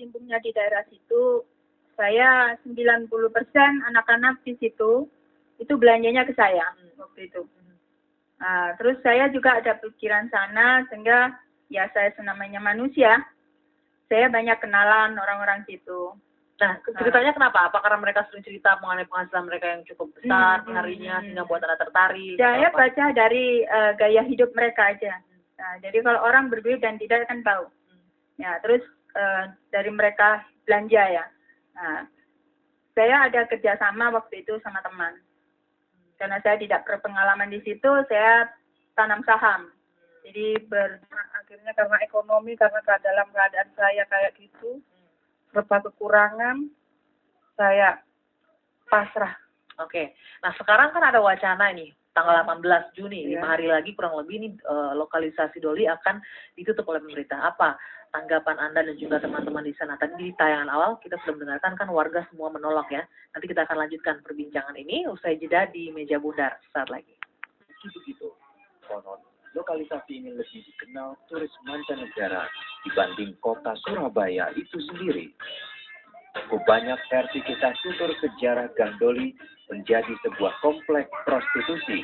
berkecimpungnya di daerah situ, saya 90% anak-anak di situ itu belanjanya ke saya waktu itu. Nah, terus saya juga ada pikiran sana sehingga ya saya senamanya manusia, saya banyak kenalan orang-orang situ. Nah, ceritanya kenapa? Apa karena mereka sering cerita mengenai penghasilan mereka yang cukup besar harinya sehingga buat Anda tertarik? Saya baca dari gaya hidup mereka aja. Nah, jadi kalau orang berduit dan tidak kan tahu. Ya, terus dari mereka belanja ya. Nah, saya ada kerjasama waktu itu sama teman. Karena saya tidak berpengalaman di situ, saya tanam saham. Jadi akhirnya karena ekonomi, karena dalam keadaan saya kayak gitu, serba kekurangan, saya pasrah. Oke. Nah, sekarang kan ada wacana nih, tanggal 18 Juni, 5 hari lagi kurang lebih ini lokalisasi Doli akan ditutup oleh pemerintah. Apa tanggapan Anda dan juga teman-teman di sana? Tadi di tayangan awal kita sudah mendengarkan kan warga semua menolak ya. Nanti kita akan lanjutkan perbincangan ini usai jeda di meja bundar saat lagi. Begitu. Konon, lokalisasi ini lebih dikenal turis mancanegara dibanding kota Surabaya itu sendiri. Cukup banyak versi kisah tutur sejarah Gang Doli menjadi sebuah kompleks prostitusi.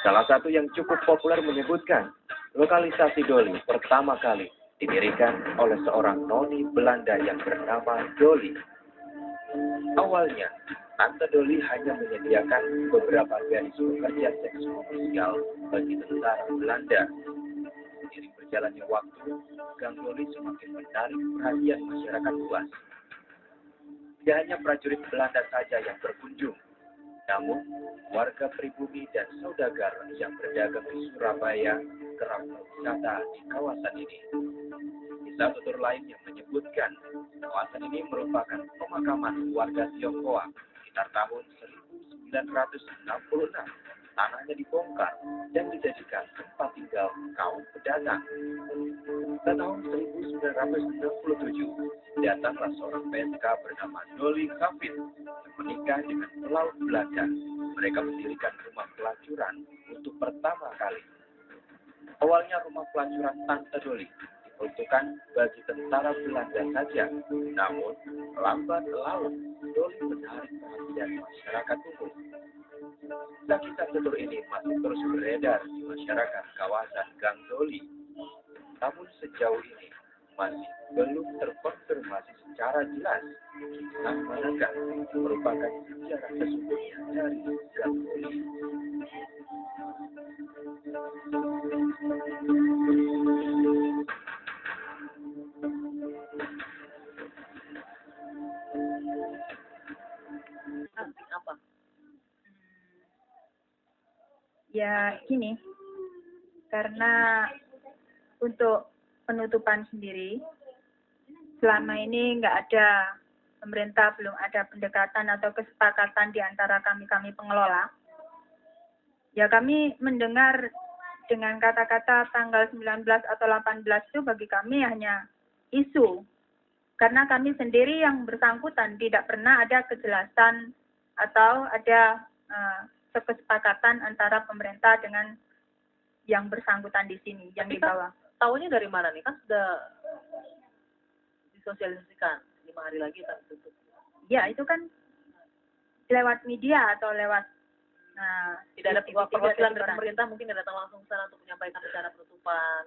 Salah satu yang cukup populer menyebutkan, lokalisasi Doli pertama kali didirikan oleh seorang noni Belanda yang bernama Doli. Awalnya, Tante Doli hanya menyediakan beberapa gadis pekerja seks komersial bagi tentara Belanda. Seiring berjalannya waktu, Gang Doli semakin menarik perhatian masyarakat luas. Tidak hanya prajurit Belanda saja yang berkunjung, namun warga pribumi dan saudagar yang berdagang di Surabaya kerap berwisata di kawasan ini. Kisah tutur lain yang menyebutkan kawasan ini merupakan pemakaman warga Tionghoa sekitar tahun 1966. Tanahnya dibongkar dan dijadikan tempat tinggal kaum pedagang. Pada tahun 1967, datanglah seorang PSK bernama Doli Kavit yang menikah dengan pelaut Belanda. Mereka mendirikan rumah pelacuran untuk pertama kali. Awalnya rumah pelacuran Tante Doli diperuntukkan bagi tentara Belanda saja. Namun, lambat laun, Doli menarik perhatian masyarakat umum. Kisah tutur ini masih terus beredar di masyarakat kawasan Gang Doli. Namun sejauh ini masih belum terkonfirmasi secara jelas kisah manakah merupakan sejarah sesungguhnya dari Gang Doli. Apa? Ya gini, karena untuk penutupan sendiri, selama ini nggak ada pemerintah, belum ada pendekatan atau kesepakatan di antara kami pengelola. Ya kami mendengar dengan kata-kata tanggal 19 atau 18 itu bagi kami hanya isu. Karena kami sendiri yang bersangkutan tidak pernah ada kejelasan atau ada kesepakatan antara pemerintah dengan yang bersangkutan di sini, yang di bawah. Tahunya dari mana nih? Kan sudah disosialisasikan 5 hari lagi kan tutup. Ya, itu kan lewat media atau lewat tidak ada perwakilan dari pemerintah mungkin datang langsung ke sana untuk menyampaikan rencana penutupan.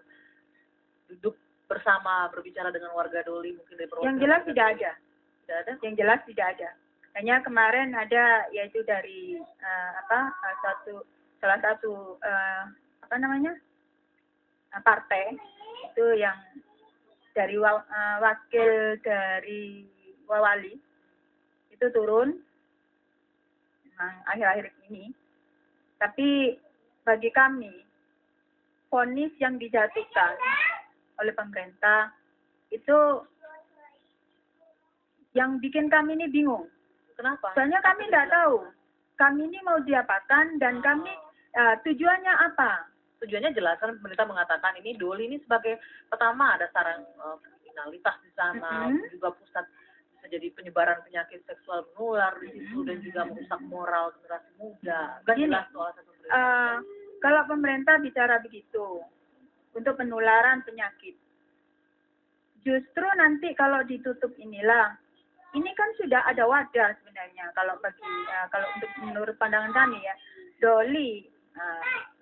Duduk bersama berbicara dengan warga Doli mungkin dari perwakilan. Yang jelas tidak ada. Tidak ada? Yang jelas tidak ada. Hanya kemarin ada yaitu dari salah satu partai itu yang dari wakil dari Wawali itu turun memang akhir-akhir ini. Tapi bagi kami vonis yang dijatuhkan oleh pemerintah itu yang bikin kami ini bingung. Kenapa? Soalnya kami tidak tahu. Kami ini mau diapakan dan kami tujuannya apa? Tujuannya jelas kan pemerintah mengatakan ini Doli ini sebagai pertama ada sarang kriminalitas di sana, juga pusat bisa jadi penyebaran penyakit seksual menular di situ dan juga merusak moral generasi muda. Kan jelas soal satu kalau pemerintah bicara begitu untuk penularan penyakit, justru nanti kalau ditutup inilah, ini kan sudah ada wadah sebenarnya kalau kalau untuk menurut pandangan kami ya, Doli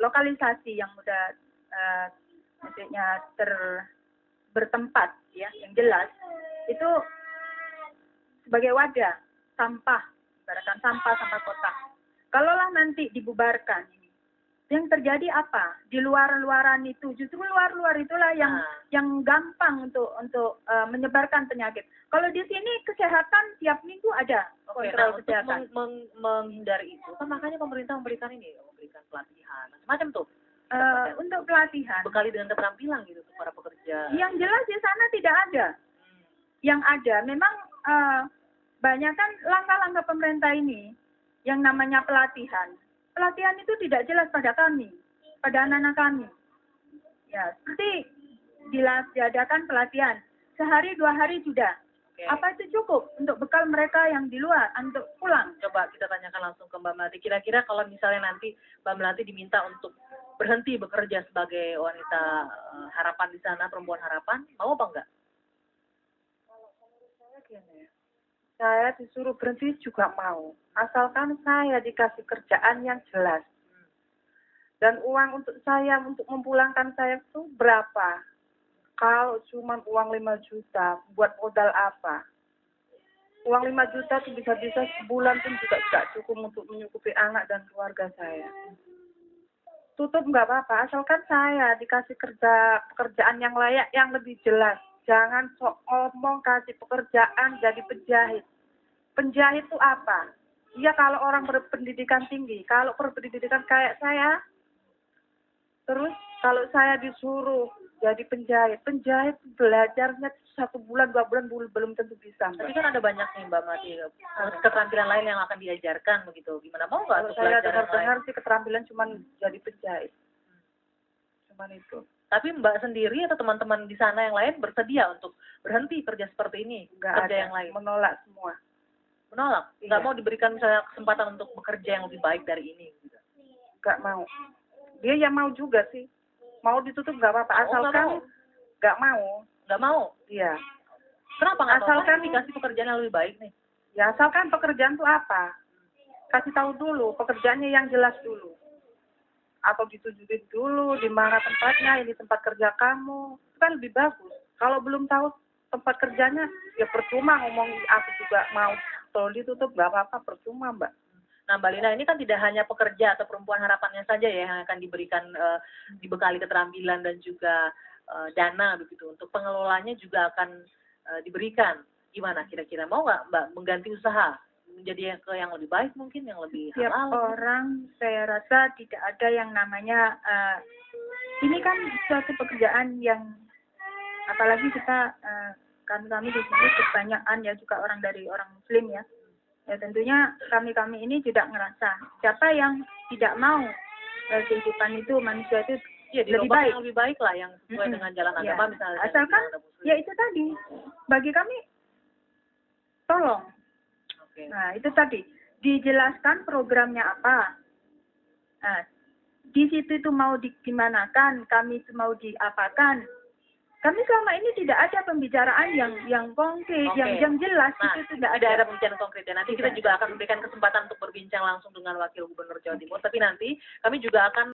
lokalisasi yang udah maksudnya bertempat ya, yang jelas itu sebagai wadah sampah, ibaratkan sampah kota. Kalaulah nanti dibubarkan ini, yang terjadi apa? Di luar-luaran itu, justru luar-luar itulah yang gampang untuk menyebarkan penyakit. Kalau di sini kesehatan tiap minggu ada kontrol kesehatan. Untuk menghindari itu, kan makanya pemerintah memberikan pelatihan, macam tuh. Untuk pelatihan. Bekali dengan keterampilan gitu untuk para pekerja. Yang jelas di sana tidak ada. Yang ada memang banyak kan langkah-langkah pemerintah ini yang namanya pelatihan. Pelatihan itu tidak jelas pada kami, pada anak-anak kami. Ya, seperti diadakan pelatihan sehari 2 hari sudah. Okay. Apa itu cukup untuk bekal mereka yang di luar untuk pulang? Coba kita tanyakan langsung ke Mbak Melati. Kira-kira kalau misalnya nanti Mbak Melati diminta untuk berhenti bekerja sebagai wanita harapan di sana, perempuan harapan, mau apa enggak? Saya disuruh berhenti juga mau, asalkan saya dikasih kerjaan yang jelas. Dan uang untuk saya, untuk memulangkan saya itu berapa? Kalau cuma uang 5 juta, buat modal apa? Uang 5 juta itu bisa-bisa sebulan pun juga tidak cukup untuk menyukupi anak dan keluarga saya. Tutup nggak apa-apa, asalkan saya dikasih pekerjaan yang layak, yang lebih jelas. Jangan sok ngomong kasih pekerjaan jadi penjahit. Penjahit itu apa? Iya kalau orang berpendidikan tinggi. Kalau berpendidikan kayak saya, terus kalau saya disuruh jadi penjahit belajarnya 1 bulan, 2 bulan belum tentu bisa. Tapi kan ada banyak nih Mbak Melati, keterampilan lain yang akan diajarkan begitu. Gimana, mau nggak? Kalau saya dengar sih keterampilan cuma jadi penjahit. Cuman itu. Tapi Mbak sendiri atau teman-teman di sana yang lain bersedia untuk berhenti kerja seperti ini? Nggak kerja ada, yang lain? menolak semua. Menolak? Iya. Nggak mau diberikan misalnya kesempatan untuk bekerja yang lebih baik dari ini? Gitu. Nggak mau. Dia yang mau juga sih. Mau ditutup nggak apa-apa, asalkan nggak mau. Nggak mau? Iya. Kenapa nggak mau? Asalkan dikasih pekerjaan yang lebih baik nih. Ya asalkan pekerjaan itu apa? Kasih tahu dulu, pekerjaannya yang jelas dulu. Atau ditunjukin dulu di mana tempatnya, ini tempat kerja kamu. Itu kan lebih bagus. Kalau belum tahu tempat kerjanya, ya percuma ngomong aku juga mau. Kalau ditutup nggak apa-apa, percuma Mbak. Nah Mbak Lina, ini kan tidak hanya pekerja atau perempuan harapannya saja ya yang akan diberikan, dibekali keterampilan dan juga dana begitu. Untuk pengelolanya juga akan diberikan. Gimana kira-kira, mau nggak Mbak mengganti usaha menjadi yang lebih baik mungkin, yang lebih Tiap halal? orang saya rasa tidak ada yang namanya ini kan suatu pekerjaan yang apalagi kita kami di sini kebanyakan ya juga orang dari orang Muslim ya. Ya tentunya kami ini tidak ngerasa siapa yang tidak mau kehidupan itu manusia itu Ya, lebih baik. Yang lebih baik lah yang sesuai dengan jalan agama Ya. misalnya. Asalkan ya itu tadi bagi kami tolong. Okay. Nah itu tadi dijelaskan programnya apa. Nah, di situ itu mau digimanakan, kami itu mau diapakan. Kami selama ini tidak ada pembicaraan yang konkret, Okay. yang jelas. Nah, itu tidak ada pembicaraan konkret ya. Nanti kita Tidak. juga akan memberikan kesempatan untuk berbincang langsung dengan Wakil Gubernur Jawa Timur. Tapi nanti kami juga akan